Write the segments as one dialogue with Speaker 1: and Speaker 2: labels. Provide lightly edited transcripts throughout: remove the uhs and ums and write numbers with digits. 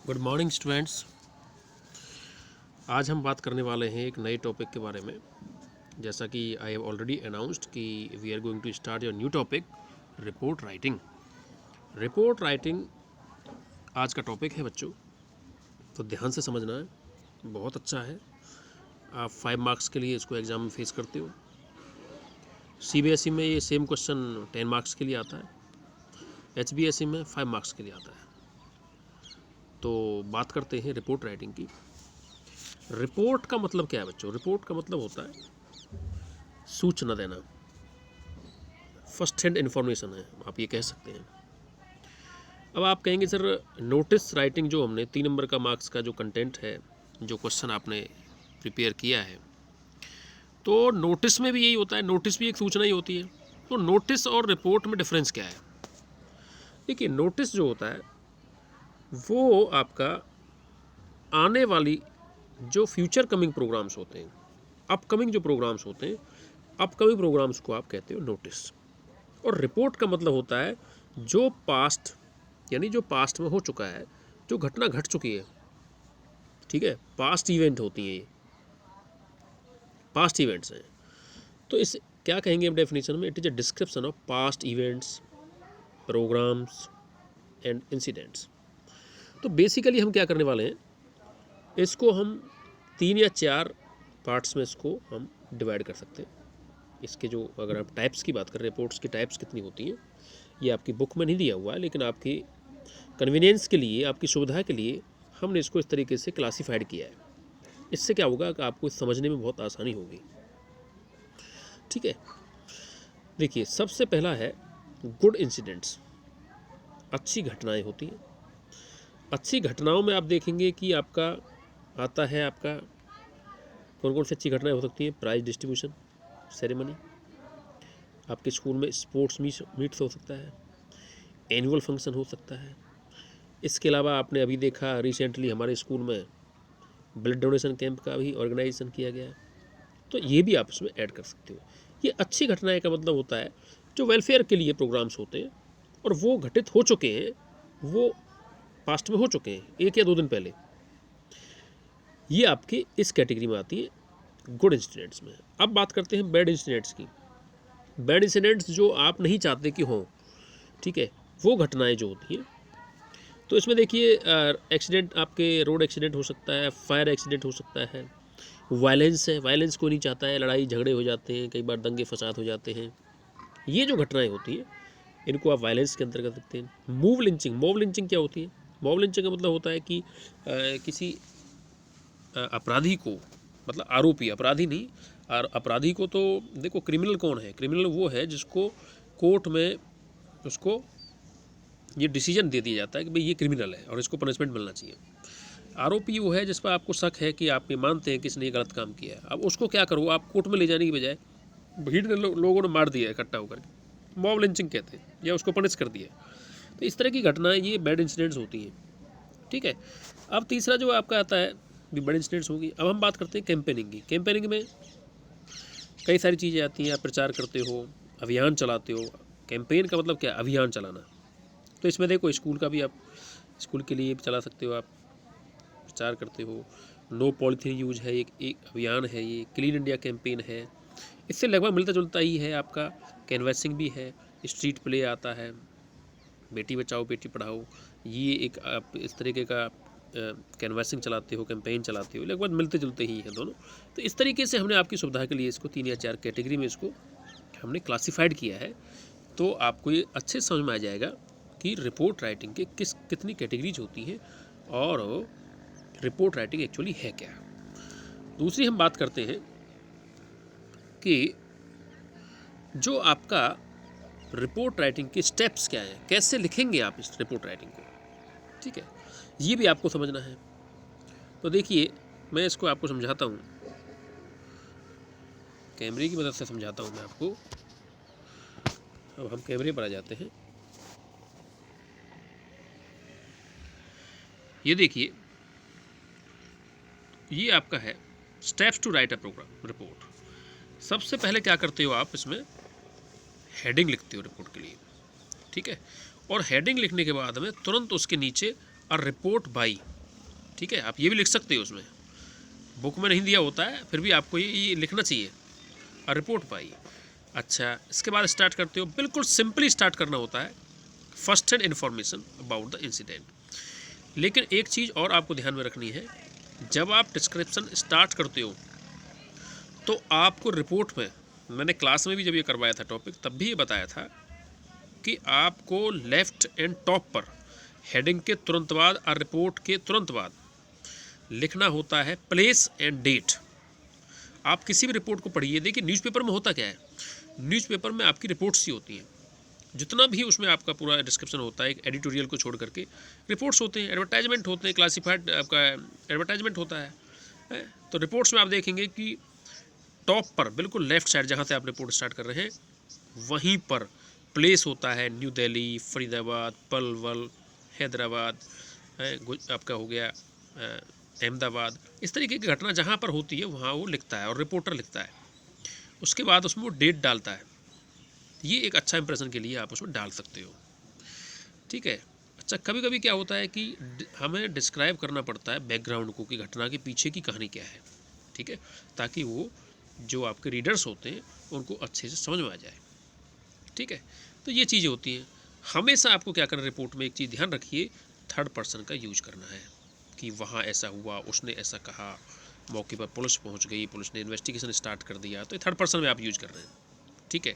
Speaker 1: Good morning students. आज हम बात करने वाले हैं एक नए टॉपिक के बारे में। जैसा कि आई हैव ऑलरेडी अनाउंस्ड कि we are going to start your new topic, report writing. Report writing आज का टॉपिक है बच्चों, तो ध्यान से समझना है, बहुत अच्छा है। आप 5 मार्क्स के लिए इसको एग्ज़ाम में फेस करते हो। CBSE में ये सेम क्वेश्चन 10 मार्क्स के लिए आता है, HBSE में 5 मार्क्स के लिए आता है। तो बात करते हैं रिपोर्ट राइटिंग की। रिपोर्ट का मतलब क्या है बच्चों? रिपोर्ट का मतलब होता है सूचना देना, फर्स्ट हैंड इन्फॉर्मेशन है, आप ये कह सकते हैं। अब आप कहेंगे सर नोटिस राइटिंग जो हमने 3 नंबर का मार्क्स का जो कंटेंट है, जो क्वेश्चन आपने प्रिपेयर किया है, तो नोटिस में भी यही होता है, नोटिस भी एक सूचना ही होती है। तो नोटिस और रिपोर्ट में डिफरेंस क्या है? देखिए, नोटिस जो होता है वो आपका आने वाली जो फ्यूचर कमिंग प्रोग्राम्स होते हैं, अपकमिंग जो प्रोग्राम्स होते हैं, अपकमिंग प्रोग्राम्स को आप कहते हो नोटिस। और रिपोर्ट का मतलब होता है जो पास्ट, यानी जो पास्ट में हो चुका है, जो घटना घट चुकी है, ठीक है, पास्ट इवेंट होती हैं ये, पास्ट इवेंट्स हैं। तो इस क्या कहेंगे हम डेफिनेशन में? It is a description of past events, programs and incidents. तो बेसिकली हम क्या करने वाले हैं, इसको हम 3 या 4 पार्ट्स में इसको हम डिवाइड कर सकते हैं। इसके जो, अगर आप टाइप्स की बात करें, रिपोर्ट्स की टाइप्स कितनी होती हैं, ये आपकी बुक में नहीं दिया हुआ है, लेकिन आपकी कन्वीनियंस के लिए, आपकी सुविधा के लिए हमने इसको इस तरीके से क्लासिफाइड किया है। इससे क्या होगा कि आपको समझने में बहुत आसानी होगी। ठीक है, देखिए सबसे पहला है गुड इंसिडेंट्स, अच्छी घटनाएं होती हैं। अच्छी घटनाओं में आप देखेंगे कि आपका आता है, आपका कौन कौन सी अच्छी घटनाएं हो सकती हैं? प्राइज डिस्ट्रीब्यूशन सेरेमनी, आपके स्कूल में स्पोर्ट्स मीट्स हो सकता है, एनुअल फंक्शन हो सकता है। इसके अलावा आपने अभी देखा रिसेंटली हमारे स्कूल में ब्लड डोनेशन कैंप का भी ऑर्गेनाइजेशन किया गया है, तो ये भी आप इसमें ऐड कर सकते हो। ये अच्छी घटनाएं का मतलब होता है जो वेलफेयर के लिए प्रोग्राम्स होते हैं और वो घटित हो चुके हैं, वो पास्ट में हो चुके हैं 1 या 2 दिन पहले। ये आपकी इस कैटेगरी में आती है गुड इंसिडेंट्स में। अब बात करते हैं बैड इंसिडेंट्स की। बैड इंसिडेंट्स जो आप नहीं चाहते कि हों, ठीक है, वो घटनाएं जो होती हैं। तो इसमें देखिए एक्सीडेंट, आपके रोड एक्सीडेंट हो सकता है, फायर एक्सीडेंट हो सकता है, वायलेंस है, वायलेंस कोई नहीं चाहता है, लड़ाई झगड़े हो जाते हैं, कई बार दंगे फसाद हो जाते हैं। ये जो घटनाएं होती हैं इनको आप वायलेंस के अंतर्गत रखते हैं। मूव लिंचिंग, मॉब लिंचिंग क्या होती है? मॉब लिंचिंग का मतलब होता है कि किसी अपराधी को, मतलब आरोपी, अपराधी नहीं, और अपराधी को तो देखो, क्रिमिनल कौन है? क्रिमिनल वो है जिसको कोर्ट में उसको ये डिसीजन दे दिया जाता है कि भाई ये क्रिमिनल है और इसको पनिशमेंट मिलना चाहिए। आरोपी वो है जिस पर आपको शक है कि आप ये मानते हैं कि इसने गलत काम किया है। अब उसको क्या करो, आप कोर्ट में ले जाने की बजाय भीड़ ने लोगों ने मार दिया इकट्ठा होकर के, मॉब लिंचिंग कहते हैं, या उसको पनिश कर दिया। तो इस तरह की घटनाएं, ये बैड इंसिडेंट्स होती हैं। ठीक है, अब तीसरा जो आपका आता है भी बैड इंसिडेंट्स होगी। अब हम बात करते हैं कैंपेनिंग की। कैंपेनिंग में कई सारी चीज़ें आती हैं, आप प्रचार करते हो, अभियान चलाते हो। कैंपेन का मतलब क्या? अभियान चलाना। तो इसमें देखो स्कूल का भी, आप स्कूल के लिए चला सकते हो, आप प्रचार करते हो। नो पॉलीथीन यूज है, एक अभियान है, ये क्लीन इंडिया कैंपेन है। इससे लगभग मिलता जुलता ही है आपका कैनवैसिंग भी है, स्ट्रीट प्ले आता है, बेटी बचाओ बेटी पढ़ाओ, ये एक आप इस तरीके का कैनवैसिंग चलाते हो, कैंपेन चलाते हो, लगभग मिलते जुलते ही हैं दोनों। तो इस तरीके से हमने आपकी सुविधा के लिए इसको 3 या 4 कैटेगरी में इसको हमने क्लासीफाइड किया है। तो आपको ये अच्छे समझ में आ जाएगा कि रिपोर्ट राइटिंग के कितनी कैटेगरीज होती हैं और रिपोर्ट राइटिंग एक्चुअली है क्या। दूसरी हम बात करते हैं कि जो आपका रिपोर्ट राइटिंग के स्टेप्स क्या हैं, कैसे लिखेंगे आप इस रिपोर्ट राइटिंग को। ठीक है, ये भी आपको समझना है। तो देखिए, मैं इसको आपको समझाता हूँ, कैमरे की मदद से समझाता हूँ मैं आपको। अब हम कैमरे पर आ जाते हैं। ये देखिए, ये आपका है steps to write a program report. सबसे पहले क्या करते हो आप, इसमें हेडिंग लिखते हो रिपोर्ट के लिए। ठीक है, और हेडिंग लिखने के बाद में तुरंत उसके नीचे अ रिपोर्ट बाई ठीक है, आप ये भी लिख सकते हो, उसमें बुक में नहीं दिया होता है, फिर भी आपको ये लिखना चाहिए और रिपोर्ट पाई। अच्छा, इसके बाद स्टार्ट करते हो, बिल्कुल सिंपली स्टार्ट करना होता है, first hand information about the incident. लेकिन एक चीज़ और आपको ध्यान में रखनी है, जब आप डिस्क्रिप्शन स्टार्ट करते हो तो आपको रिपोर्ट में, मैंने क्लास में भी जब ये करवाया था टॉपिक, तब भी ये बताया था कि आपको लेफ़्ट एंड टॉप पर हेडिंग के तुरंत बाद और रिपोर्ट के तुरंत बाद लिखना होता है प्लेस एंड डेट। आप किसी भी रिपोर्ट को पढ़िए, देखिए न्यूज़पेपर में होता क्या है, न्यूज़पेपर में आपकी रिपोर्ट्स ही होती हैं, जितना भी उसमें आपका पूरा डिस्क्रिप्शन होता है, एक एडिटोरियल को छोड़ करके रिपोर्ट्स होते हैं, एडवर्टाइजमेंट होते हैं, क्लासिफाइड आपका एडवर्टाइजमेंट होता है। तो रिपोर्ट्स में आप देखेंगे कि टॉप पर बिल्कुल लेफ्ट साइड जहाँ से आप रिपोर्ट स्टार्ट कर रहे हैं, वहीं पर प्लेस होता है न्यू दिल्ली, फरीदाबाद, पलवल, हैदराबाद, आपका हो गया अहमदाबाद, इस तरीके की घटना जहाँ पर होती है वहाँ वो लिखता है और रिपोर्टर लिखता है। उसके बाद उसमें वो डेट डालता है। ये एक अच्छा इंप्रेशन के लिए आप उसमें डाल सकते हो, ठीक है। अच्छा, कभी कभी क्या होता है कि हमें डिस्क्राइब करना पड़ता है बैकग्राउंड को, कि घटना के पीछे की कहानी क्या है, ठीक है, ताकि वो जो आपके रीडर्स होते हैं उनको अच्छे से समझ में आ जाए, ठीक है। तो ये चीज़ें होती हैं। हमेशा आपको क्या करना, रिपोर्ट में एक चीज़ ध्यान रखिए, थर्ड पर्सन का यूज करना है, कि वहाँ ऐसा हुआ, उसने ऐसा कहा, मौके पर पुलिस पहुँच गई, पुलिस ने इन्वेस्टिगेशन स्टार्ट कर दिया, तो थर्ड पर्सन में आप यूज कर रहे हैं, ठीक है।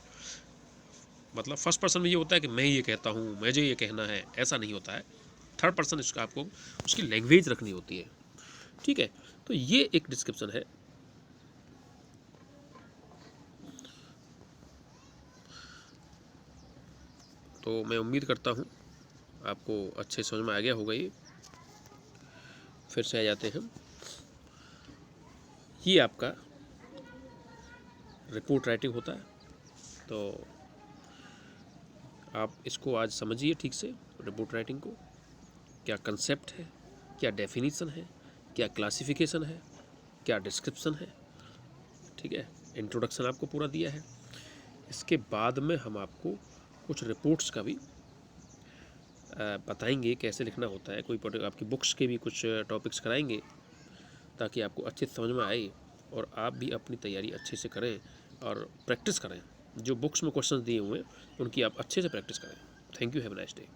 Speaker 1: मतलब फर्स्ट पर्सन में ये होता है कि मैं ये कहता हूँ, मुझे ये कहना है, ऐसा नहीं होता है। थर्ड पर्सन इसका आपको उसकी लैंग्वेज रखनी होती है, ठीक है। तो ये एक डिस्क्रिप्शन है। तो मैं उम्मीद करता हूँ आपको अच्छे समझ में आ गया होगा। ये फिर से आ जाते हैं, ये आपका रिपोर्ट राइटिंग होता है। तो आप इसको आज समझिए ठीक से, रिपोर्ट राइटिंग को, क्या कंसेप्ट है, क्या डेफिनीसन है, क्या क्लासिफिकेशन है, क्या डिस्क्रिप्शन है, ठीक है। इंट्रोडक्शन आपको पूरा दिया है। इसके बाद में हम आपको कुछ रिपोर्ट्स का भी बताएंगे कैसे लिखना होता है, कोई आपकी बुक्स के भी कुछ टॉपिक्स कराएंगे, ताकि आपको अच्छे से समझ में आए और आप भी अपनी तैयारी अच्छे से करें और प्रैक्टिस करें। जो बुक्स में क्वेश्चन दिए हुए हैं उनकी आप अच्छे से प्रैक्टिस करें। Thank you, have a nice day.